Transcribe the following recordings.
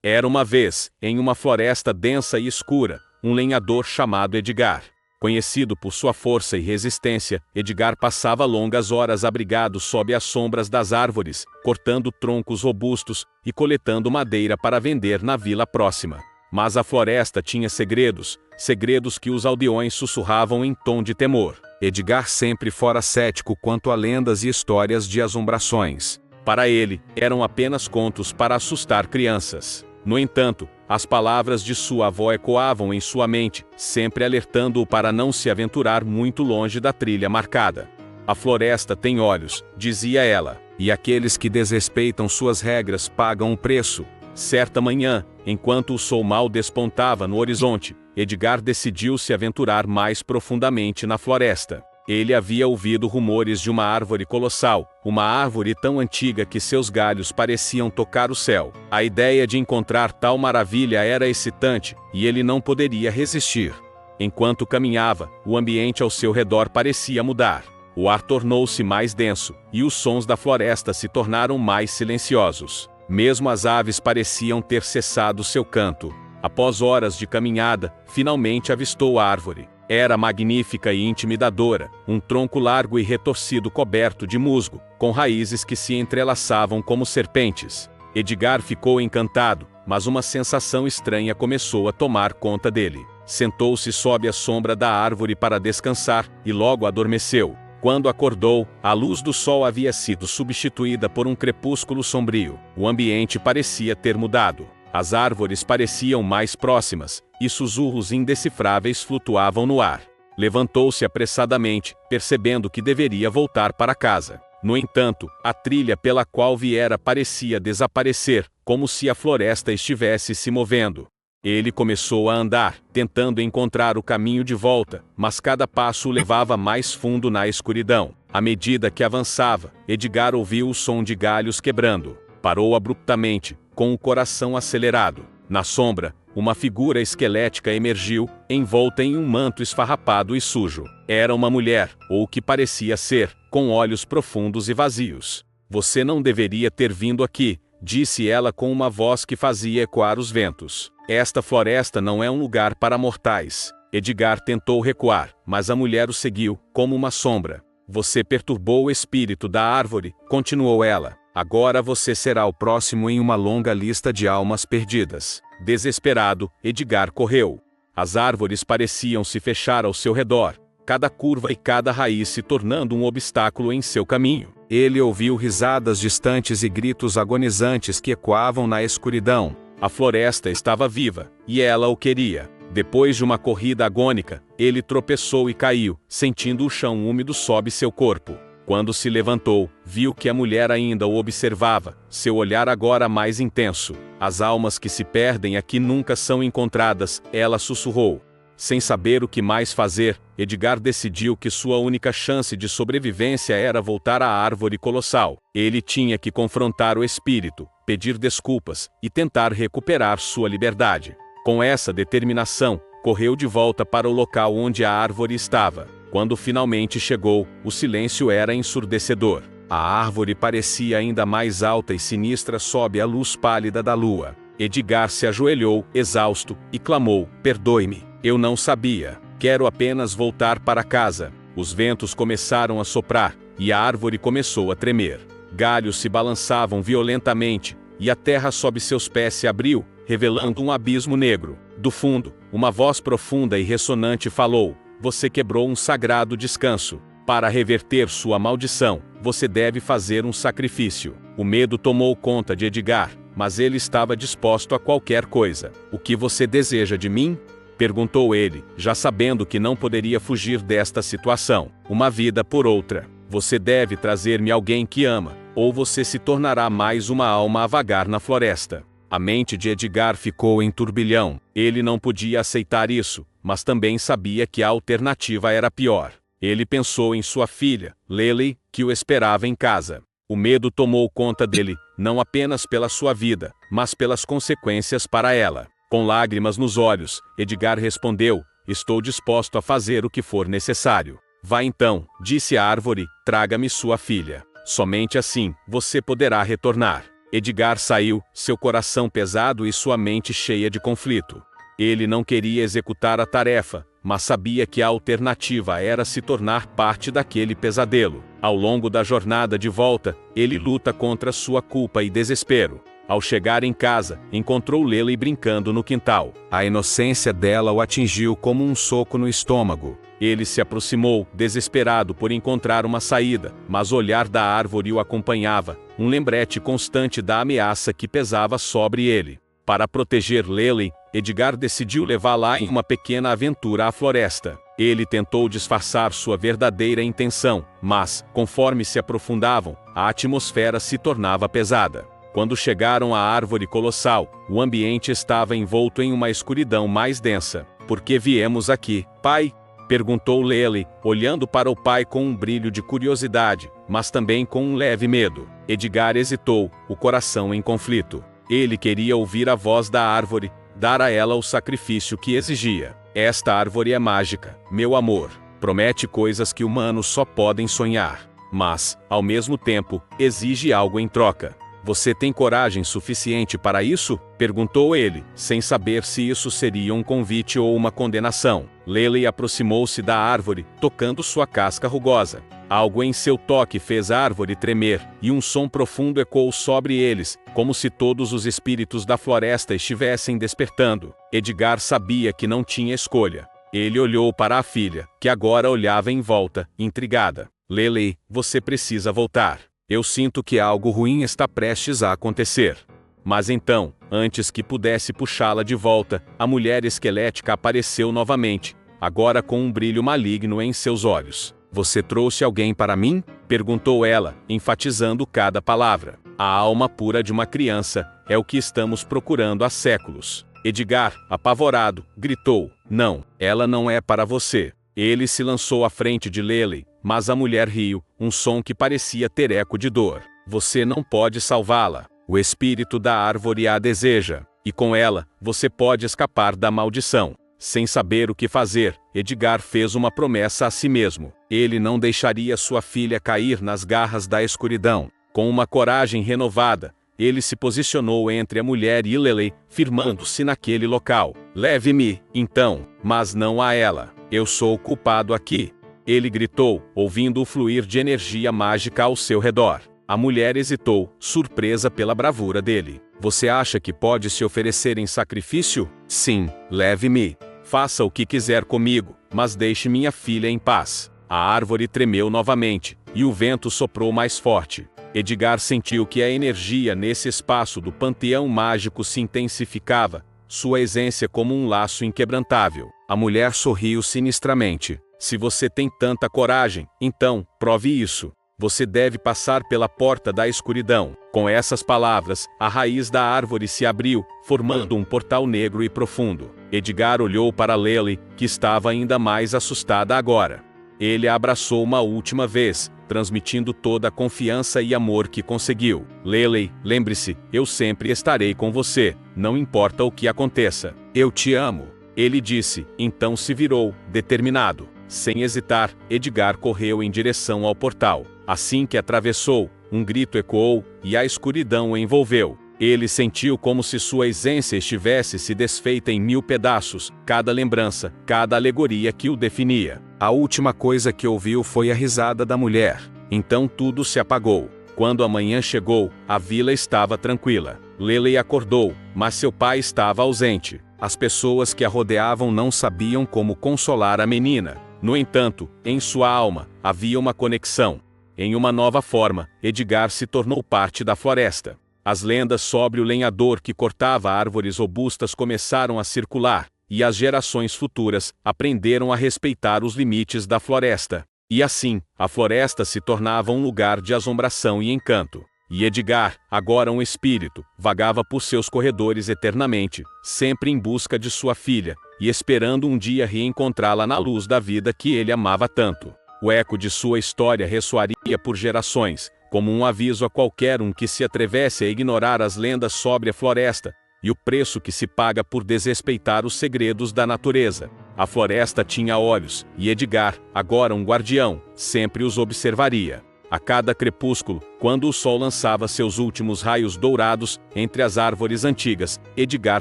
Era uma vez, em uma floresta densa e escura, um lenhador chamado Edgar. Conhecido por sua força e resistência, Edgar passava longas horas abrigado sob as sombras das árvores, cortando troncos robustos e coletando madeira para vender na vila próxima. Mas a floresta tinha segredos, segredos que os aldeões sussurravam em tom de temor. Edgar sempre fora cético quanto a lendas e histórias de assombrações. Para ele, eram apenas contos para assustar crianças. No entanto, as palavras de sua avó ecoavam em sua mente, sempre alertando-o para não se aventurar muito longe da trilha marcada. A floresta tem olhos, dizia ela, e aqueles que desrespeitam suas regras pagam um preço. Certa manhã, enquanto o sol mal despontava no horizonte, Edgar decidiu se aventurar mais profundamente na floresta. Ele havia ouvido rumores de uma árvore colossal, uma árvore tão antiga que seus galhos pareciam tocar o céu. A ideia de encontrar tal maravilha era excitante, e ele não poderia resistir. Enquanto caminhava, o ambiente ao seu redor parecia mudar. O ar tornou-se mais denso, e os sons da floresta se tornaram mais silenciosos. Mesmo as aves pareciam ter cessado seu canto. Após horas de caminhada, finalmente avistou a árvore. Era magnífica e intimidadora, um tronco largo e retorcido coberto de musgo, com raízes que se entrelaçavam como serpentes. Edgar ficou encantado, mas uma sensação estranha começou a tomar conta dele. Sentou-se sob a sombra da árvore para descansar, e logo adormeceu. Quando acordou, a luz do sol havia sido substituída por um crepúsculo sombrio. O ambiente parecia ter mudado. As árvores pareciam mais próximas, e sussurros indecifráveis flutuavam no ar. Levantou-se apressadamente, percebendo que deveria voltar para casa. No entanto, a trilha pela qual viera parecia desaparecer, como se a floresta estivesse se movendo. Ele começou a andar, tentando encontrar o caminho de volta, mas cada passo o levava mais fundo na escuridão. À medida que avançava, Edgar ouviu o som de galhos quebrando. Parou abruptamente, com o coração acelerado. Na sombra, uma figura esquelética emergiu, envolta em um manto esfarrapado e sujo. Era uma mulher, ou o que parecia ser, com olhos profundos e vazios. "Você não deveria ter vindo aqui", disse ela com uma voz que fazia ecoar os ventos. "Esta floresta não é um lugar para mortais." Edgar tentou recuar, mas a mulher o seguiu, como uma sombra. "Você perturbou o espírito da árvore", continuou ela. "Agora você será o próximo em uma longa lista de almas perdidas." Desesperado, Edgar correu. As árvores pareciam se fechar ao seu redor, cada curva e cada raiz se tornando um obstáculo em seu caminho. Ele ouviu risadas distantes e gritos agonizantes que ecoavam na escuridão. A floresta estava viva, e ela o queria. Depois de uma corrida agônica, ele tropeçou e caiu, sentindo o chão úmido sob seu corpo. Quando se levantou, viu que a mulher ainda o observava, seu olhar agora mais intenso. "As almas que se perdem aqui nunca são encontradas", ela sussurrou. Sem saber o que mais fazer, Edgar decidiu que sua única chance de sobrevivência era voltar à árvore colossal. Ele tinha que confrontar o espírito, pedir desculpas e tentar recuperar sua liberdade. Com essa determinação, correu de volta para o local onde a árvore estava. Quando finalmente chegou, o silêncio era ensurdecedor. A árvore parecia ainda mais alta e sinistra sob a luz pálida da lua. Edgar se ajoelhou, exausto, e clamou: "Perdoe-me, eu não sabia. Quero apenas voltar para casa." Os ventos começaram a soprar, e a árvore começou a tremer. Galhos se balançavam violentamente, e a terra sob seus pés se abriu, revelando um abismo negro. Do fundo, uma voz profunda e ressonante falou: "Você quebrou um sagrado descanso. Para reverter sua maldição, você deve fazer um sacrifício." O medo tomou conta de Edgar, mas ele estava disposto a qualquer coisa. "O que você deseja de mim?" perguntou ele, já sabendo que não poderia fugir desta situação. "Uma vida por outra. Você deve trazer-me alguém que ama, ou você se tornará mais uma alma a vagar na floresta." A mente de Edgar ficou em turbilhão. Ele não podia aceitar isso, mas também sabia que a alternativa era pior. Ele pensou em sua filha, Lily, que o esperava em casa. O medo tomou conta dele, não apenas pela sua vida, mas pelas consequências para ela. Com lágrimas nos olhos, Edgar respondeu: "Estou disposto a fazer o que for necessário." "Vá então", disse a árvore, "traga-me sua filha. Somente assim, você poderá retornar." Edgar saiu, seu coração pesado e sua mente cheia de conflito. Ele não queria executar a tarefa, mas sabia que a alternativa era se tornar parte daquele pesadelo. Ao longo da jornada de volta, ele luta contra sua culpa e desespero. Ao chegar em casa, encontrou Lily brincando no quintal. A inocência dela o atingiu como um soco no estômago. Ele se aproximou, desesperado por encontrar uma saída, mas o olhar da árvore o acompanhava, um lembrete constante da ameaça que pesava sobre ele. Para proteger Lily, Edgar decidiu levá-la em uma pequena aventura à floresta. Ele tentou disfarçar sua verdadeira intenção, mas, conforme se aprofundavam, a atmosfera se tornava pesada. Quando chegaram à árvore colossal, o ambiente estava envolto em uma escuridão mais densa. "Por que viemos aqui, pai?" perguntou Lily, olhando para o pai com um brilho de curiosidade, mas também com um leve medo. Edgar hesitou, o coração em conflito. Ele queria ouvir a voz da árvore, dar a ela o sacrifício que exigia. "Esta árvore é mágica, meu amor. Promete coisas que humanos só podem sonhar. Mas, ao mesmo tempo, exige algo em troca. Você tem coragem suficiente para isso?" perguntou ele, sem saber se isso seria um convite ou uma condenação. Lily aproximou-se da árvore, tocando sua casca rugosa. Algo em seu toque fez a árvore tremer, e um som profundo ecoou sobre eles, como se todos os espíritos da floresta estivessem despertando. Edgar sabia que não tinha escolha. Ele olhou para a filha, que agora olhava em volta, intrigada. "Lily, você precisa voltar. Eu sinto que algo ruim está prestes a acontecer." Mas então, antes que pudesse puxá-la de volta, a mulher esquelética apareceu novamente, agora com um brilho maligno em seus olhos. "Você trouxe alguém para mim?" perguntou ela, enfatizando cada palavra. "A alma pura de uma criança é o que estamos procurando há séculos." Edgar, apavorado, gritou: "Não, ela não é para você." Ele se lançou à frente de Lily, mas a mulher riu, um som que parecia ter eco de dor. "Você não pode salvá-la. O espírito da árvore a deseja, e com ela, você pode escapar da maldição." Sem saber o que fazer, Edgar fez uma promessa a si mesmo. Ele não deixaria sua filha cair nas garras da escuridão. Com uma coragem renovada, ele se posicionou entre a mulher e Lily, firmando-se naquele local. "Leve-me, então, mas não a ela. Eu sou o culpado aqui." Ele gritou, ouvindo o fluir de energia mágica ao seu redor. A mulher hesitou, surpresa pela bravura dele. "Você acha que pode se oferecer em sacrifício?" "Sim, leve-me. Faça o que quiser comigo, mas deixe minha filha em paz." A árvore tremeu novamente, e o vento soprou mais forte. Edgar sentiu que a energia nesse espaço do panteão mágico se intensificava, sua essência como um laço inquebrantável. A mulher sorriu sinistramente. "Se você tem tanta coragem, então, prove isso. Você deve passar pela porta da escuridão." Com essas palavras, a raiz da árvore se abriu, formando um portal negro e profundo. Edgar olhou para Lily, que estava ainda mais assustada agora. Ele a abraçou uma última vez, transmitindo toda a confiança e amor que conseguiu. "Lily, lembre-se, eu sempre estarei com você, não importa o que aconteça. Eu te amo." Ele disse, então se virou, determinado. Sem hesitar, Edgar correu em direção ao portal. Assim que atravessou, um grito ecoou, e a escuridão o envolveu. Ele sentiu como se sua essência estivesse se desfeita em 1000 pedaços, cada lembrança, cada alegoria que o definia. A última coisa que ouviu foi a risada da mulher. Então tudo se apagou. Quando a manhã chegou, a vila estava tranquila. Lily acordou, mas seu pai estava ausente. As pessoas que a rodeavam não sabiam como consolar a menina. No entanto, em sua alma, havia uma conexão. Em uma nova forma, Edgar se tornou parte da floresta. As lendas sobre o lenhador que cortava árvores robustas começaram a circular, e as gerações futuras aprenderam a respeitar os limites da floresta. E assim, a floresta se tornava um lugar de assombração e encanto. E Edgar, agora um espírito, vagava por seus corredores eternamente, sempre em busca de sua filha, e esperando um dia reencontrá-la na luz da vida que ele amava tanto. O eco de sua história ressoaria por gerações, como um aviso a qualquer um que se atrevesse a ignorar as lendas sobre a floresta, e o preço que se paga por desrespeitar os segredos da natureza. A floresta tinha olhos, e Edgar, agora um guardião, sempre os observaria. A cada crepúsculo, quando o sol lançava seus últimos raios dourados entre as árvores antigas, Edgar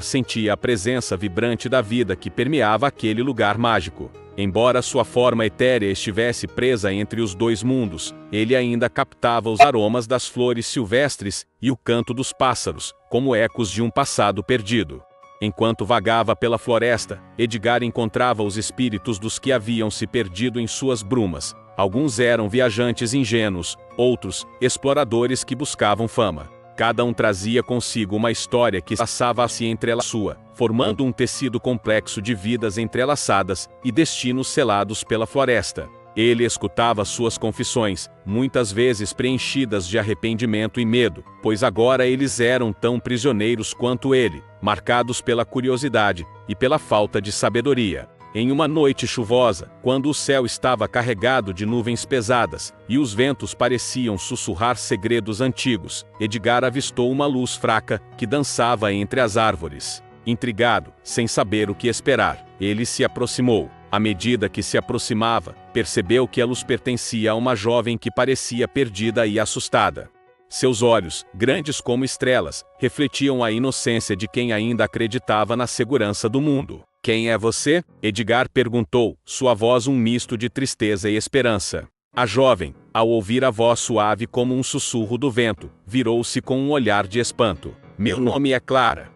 sentia a presença vibrante da vida que permeava aquele lugar mágico. Embora sua forma etérea estivesse presa entre os dois mundos, ele ainda captava os aromas das flores silvestres e o canto dos pássaros, como ecos de um passado perdido. Enquanto vagava pela floresta, Edgar encontrava os espíritos dos que haviam se perdido em suas brumas. Alguns eram viajantes ingênuos, outros, exploradores que buscavam fama. Cada um trazia consigo uma história que passava-se entre ela e sua, formando um tecido complexo de vidas entrelaçadas e destinos selados pela floresta. Ele escutava suas confissões, muitas vezes preenchidas de arrependimento e medo, pois agora eles eram tão prisioneiros quanto ele, marcados pela curiosidade e pela falta de sabedoria. Em uma noite chuvosa, quando o céu estava carregado de nuvens pesadas, e os ventos pareciam sussurrar segredos antigos, Edgar avistou uma luz fraca, que dançava entre as árvores. Intrigado, sem saber o que esperar, ele se aproximou. À medida que se aproximava, percebeu que a luz pertencia a uma jovem que parecia perdida e assustada. Seus olhos, grandes como estrelas, refletiam a inocência de quem ainda acreditava na segurança do mundo. "Quem é você?" Edgar perguntou, sua voz um misto de tristeza e esperança. A jovem, ao ouvir a voz suave como um sussurro do vento, virou-se com um olhar de espanto. "Meu nome é Clara.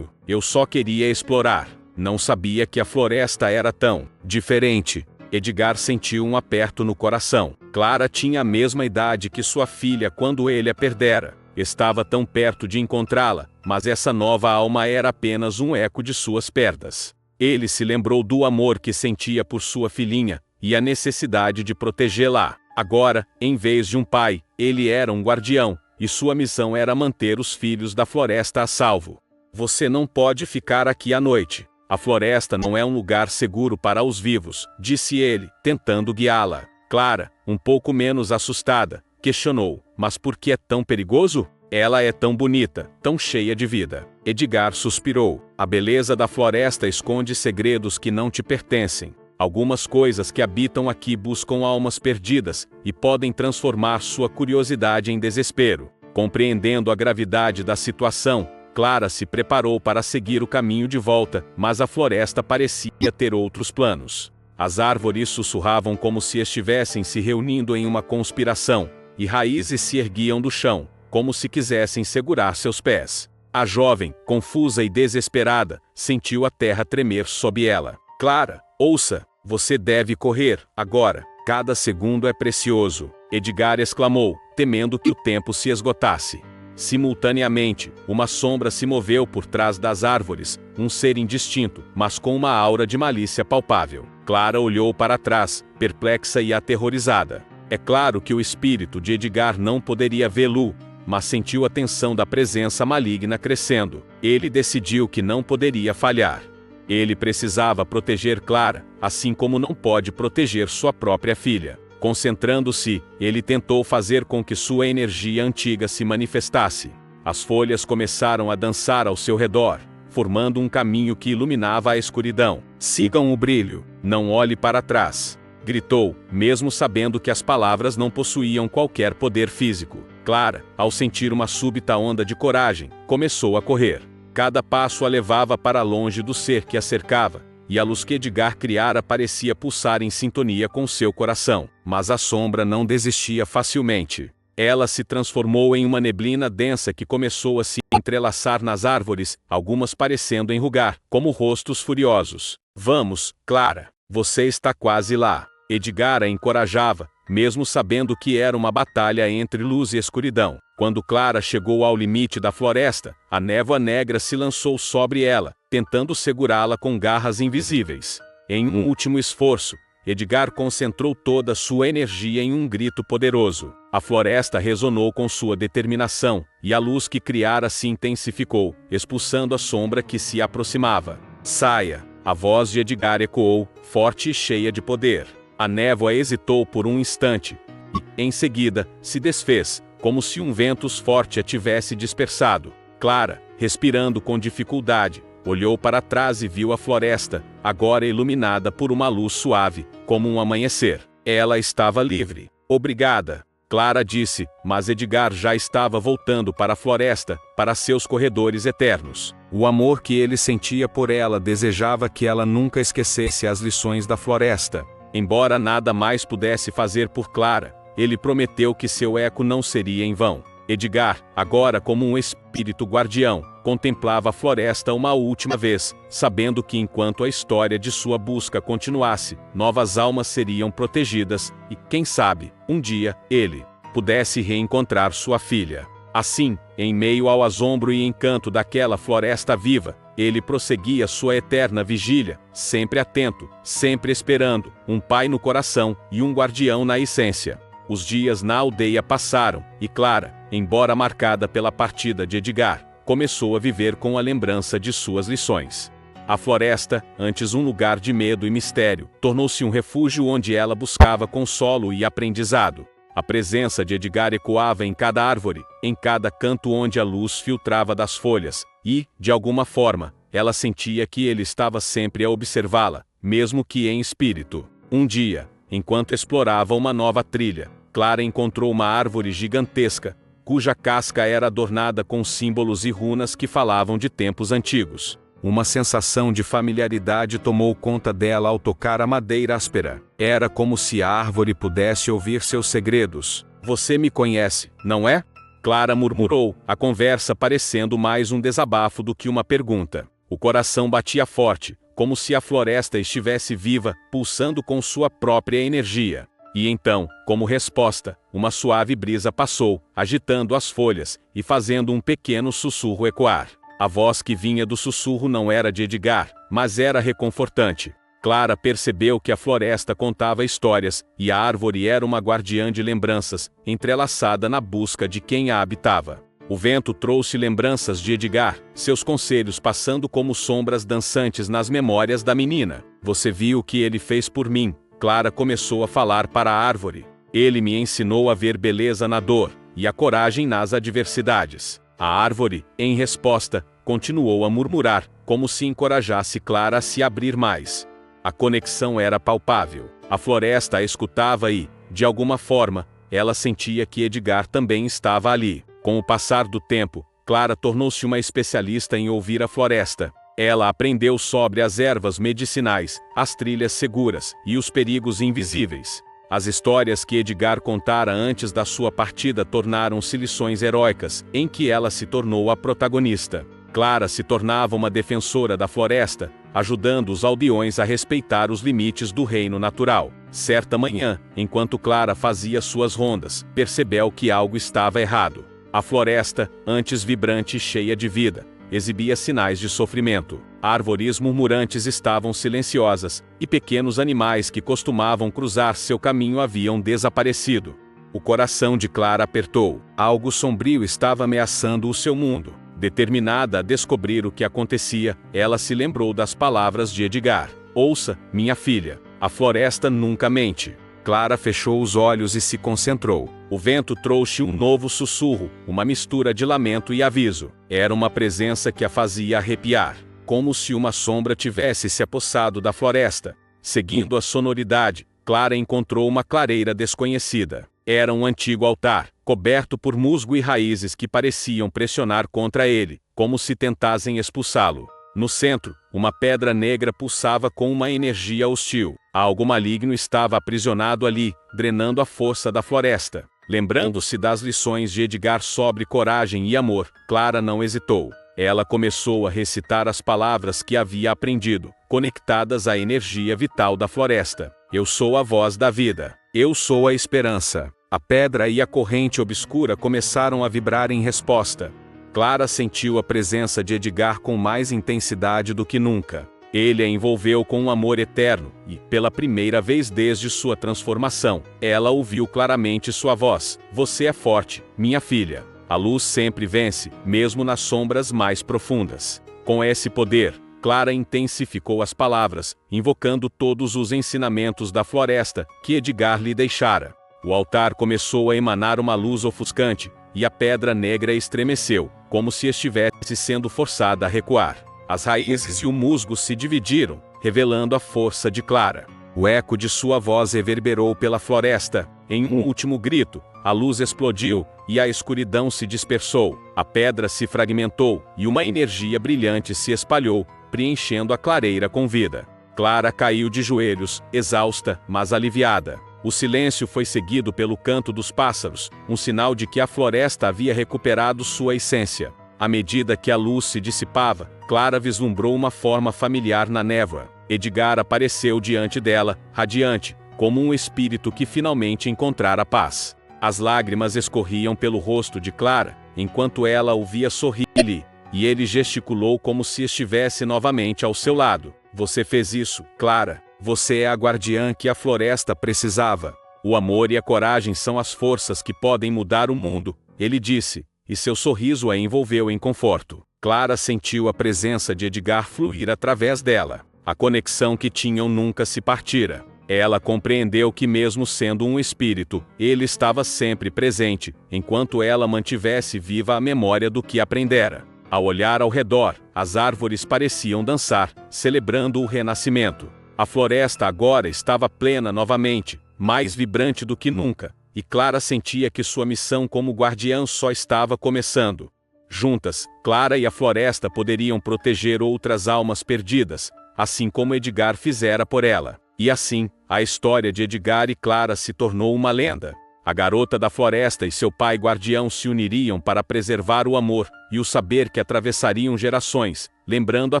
Eu só queria explorar. Não sabia que a floresta era tão diferente." Edgar sentiu um aperto no coração. Clara tinha a mesma idade que sua filha quando ele a perdera. Estava tão perto de encontrá-la, mas essa nova alma era apenas um eco de suas perdas. Ele se lembrou do amor que sentia por sua filhinha, e a necessidade de protegê-la. Agora, em vez de um pai, ele era um guardião, e sua missão era manter os filhos da floresta a salvo. "Você não pode ficar aqui à noite. A floresta não é um lugar seguro para os vivos", disse ele, tentando guiá-la. Clara, um pouco menos assustada, questionou: "Mas por que é tão perigoso? Ela é tão bonita, tão cheia de vida." Edgar suspirou. "A beleza da floresta esconde segredos que não te pertencem. Algumas coisas que habitam aqui buscam almas perdidas, e podem transformar sua curiosidade em desespero." Compreendendo a gravidade da situação, Clara se preparou para seguir o caminho de volta, mas a floresta parecia ter outros planos. As árvores sussurravam como se estivessem se reunindo em uma conspiração, e raízes se erguiam do chão, como se quisessem segurar seus pés. A jovem, confusa e desesperada, sentiu a terra tremer sob ela. "Clara, ouça, você deve correr, agora. Cada segundo é precioso", Edgar exclamou, temendo que o tempo se esgotasse. Simultaneamente, uma sombra se moveu por trás das árvores, um ser indistinto, mas com uma aura de malícia palpável. Clara olhou para trás, perplexa e aterrorizada. É claro que o espírito de Edgar não poderia vê-lo, mas sentiu a tensão da presença maligna crescendo. Ele decidiu que não poderia falhar. Ele precisava proteger Clara, assim como não pode proteger sua própria filha. Concentrando-se, ele tentou fazer com que sua energia antiga se manifestasse. As folhas começaram a dançar ao seu redor, formando um caminho que iluminava a escuridão. "Sigam o brilho, não olhe para trás", gritou, mesmo sabendo que as palavras não possuíam qualquer poder físico. Clara, ao sentir uma súbita onda de coragem, começou a correr. Cada passo a levava para longe do ser que a cercava, e a luz que Edgar criara parecia pulsar em sintonia com seu coração. Mas a sombra não desistia facilmente. Ela se transformou em uma neblina densa que começou a se entrelaçar nas árvores, algumas parecendo enrugar, como rostos furiosos. "Vamos, Clara, você está quase lá." Edgar a encorajava, mesmo sabendo que era uma batalha entre luz e escuridão. Quando Clara chegou ao limite da floresta, a névoa negra se lançou sobre ela, tentando segurá-la com garras invisíveis. Em um último esforço, Edgar concentrou toda sua energia em um grito poderoso. A floresta ressonou com sua determinação, e a luz que criara se intensificou, expulsando a sombra que se aproximava. "Saia!" A voz de Edgar ecoou, forte e cheia de poder. A névoa hesitou por um instante, e, em seguida, se desfez, como se um vento forte a tivesse dispersado. Clara, respirando com dificuldade, olhou para trás e viu a floresta, agora iluminada por uma luz suave, como um amanhecer. Ela estava livre. "Obrigada." Clara disse, mas Edgar já estava voltando para a floresta, para seus corredores eternos. O amor que ele sentia por ela desejava que ela nunca esquecesse as lições da floresta. Embora nada mais pudesse fazer por Clara, ele prometeu que seu eco não seria em vão. Edgar, agora como um espírito guardião, contemplava a floresta uma última vez, sabendo que enquanto a história de sua busca continuasse, novas almas seriam protegidas e, quem sabe, um dia, ele pudesse reencontrar sua filha. Assim, em meio ao assombro e encanto daquela floresta viva, ele prosseguia sua eterna vigília, sempre atento, sempre esperando, um pai no coração e um guardião na essência. Os dias na aldeia passaram, e Clara, embora marcada pela partida de Edgar, começou a viver com a lembrança de suas lições. A floresta, antes um lugar de medo e mistério, tornou-se um refúgio onde ela buscava consolo e aprendizado. A presença de Edgar ecoava em cada árvore, em cada canto onde a luz filtrava das folhas, e, de alguma forma, ela sentia que ele estava sempre a observá-la, mesmo que em espírito. Um dia, enquanto explorava uma nova trilha, Clara encontrou uma árvore gigantesca, cuja casca era adornada com símbolos e runas que falavam de tempos antigos. Uma sensação de familiaridade tomou conta dela ao tocar a madeira áspera. Era como se a árvore pudesse ouvir seus segredos. Você me conhece, não é? Clara murmurou, a conversa parecendo mais um desabafo do que uma pergunta. O coração batia forte, como se a floresta estivesse viva, pulsando com sua própria energia. E então, como resposta, uma suave brisa passou, agitando as folhas, e fazendo um pequeno sussurro ecoar. A voz que vinha do sussurro não era de Edgar, mas era reconfortante. Clara percebeu que a floresta contava histórias, e a árvore era uma guardiã de lembranças, entrelaçada na busca de quem a habitava. O vento trouxe lembranças de Edgar, seus conselhos passando como sombras dançantes nas memórias da menina. Você viu o que ele fez por mim? Clara começou a falar para a árvore. Ele me ensinou a ver beleza na dor, e a coragem nas adversidades. A árvore, em resposta, continuou a murmurar, como se encorajasse Clara a se abrir mais. A conexão era palpável. A floresta a escutava e, de alguma forma, ela sentia que Edgar também estava ali. Com o passar do tempo, Clara tornou-se uma especialista em ouvir a floresta. Ela aprendeu sobre as ervas medicinais, as trilhas seguras e os perigos invisíveis. As histórias que Edgar contara antes da sua partida tornaram-se lições heróicas, em que ela se tornou a protagonista. Clara se tornava uma defensora da floresta, ajudando os aldeões a respeitar os limites do reino natural. Certa manhã, enquanto Clara fazia suas rondas, percebeu que algo estava errado. A floresta, antes vibrante e cheia de vida, exibia sinais de sofrimento. Árvores murmurantes estavam silenciosas, e pequenos animais que costumavam cruzar seu caminho haviam desaparecido. O coração de Clara apertou. Algo sombrio estava ameaçando o seu mundo. Determinada a descobrir o que acontecia, ela se lembrou das palavras de Edgar. Ouça, minha filha, a floresta nunca mente. Clara fechou os olhos e se concentrou. O vento trouxe um novo sussurro, uma mistura de lamento e aviso. Era uma presença que a fazia arrepiar, como se uma sombra tivesse se apossado da floresta. Seguindo a sonoridade, Clara encontrou uma clareira desconhecida. Era um antigo altar, coberto por musgo e raízes que pareciam pressionar contra ele, como se tentassem expulsá-lo. No centro, uma pedra negra pulsava com uma energia hostil. Algo maligno estava aprisionado ali, drenando a força da floresta. Lembrando-se das lições de Edgar sobre coragem e amor, Clara não hesitou. Ela começou a recitar as palavras que havia aprendido, conectadas à energia vital da floresta. Eu sou a voz da vida. Eu sou a esperança. A pedra e a corrente obscura começaram a vibrar em resposta. Clara sentiu a presença de Edgar com mais intensidade do que nunca. Ele a envolveu com um amor eterno, e, pela primeira vez desde sua transformação, ela ouviu claramente sua voz. Você é forte, minha filha. A luz sempre vence, mesmo nas sombras mais profundas. Com esse poder, Clara intensificou as palavras, invocando todos os ensinamentos da floresta que Edgar lhe deixara. O altar começou a emanar uma luz ofuscante, e a pedra negra estremeceu, como se estivesse sendo forçada a recuar. As raízes e o musgo se dividiram, revelando a força de Clara. O eco de sua voz reverberou pela floresta. Em um último grito, a luz explodiu, e a escuridão se dispersou, a pedra se fragmentou, e uma energia brilhante se espalhou, preenchendo a clareira com vida. Clara caiu de joelhos, exausta, mas aliviada. O silêncio foi seguido pelo canto dos pássaros, um sinal de que a floresta havia recuperado sua essência. À medida que a luz se dissipava, Clara vislumbrou uma forma familiar na névoa. Edgar apareceu diante dela, radiante, como um espírito que finalmente encontrara paz. As lágrimas escorriam pelo rosto de Clara, enquanto ela o via sorrir-lhe, e ele gesticulou como se estivesse novamente ao seu lado. Você fez isso, Clara. Você é a guardiã que a floresta precisava. O amor e a coragem são as forças que podem mudar o mundo, ele disse, e seu sorriso a envolveu em conforto. Clara sentiu a presença de Edgar fluir através dela. A conexão que tinham nunca se partira. Ela compreendeu que mesmo sendo um espírito, ele estava sempre presente, enquanto ela mantivesse viva a memória do que aprendera. Ao olhar ao redor, as árvores pareciam dançar, celebrando o renascimento. A floresta agora estava plena novamente, mais vibrante do que nunca, e Clara sentia que sua missão como guardiã só estava começando. Juntas, Clara e a floresta poderiam proteger outras almas perdidas, assim como Edgar fizera por ela. E assim, a história de Edgar e Clara se tornou uma lenda. A garota da floresta e seu pai guardião se uniriam para preservar o amor e o saber que atravessariam gerações, lembrando a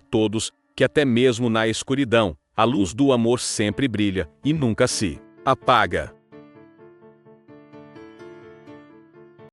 todos que até mesmo na escuridão, a luz do amor sempre brilha e nunca se apaga.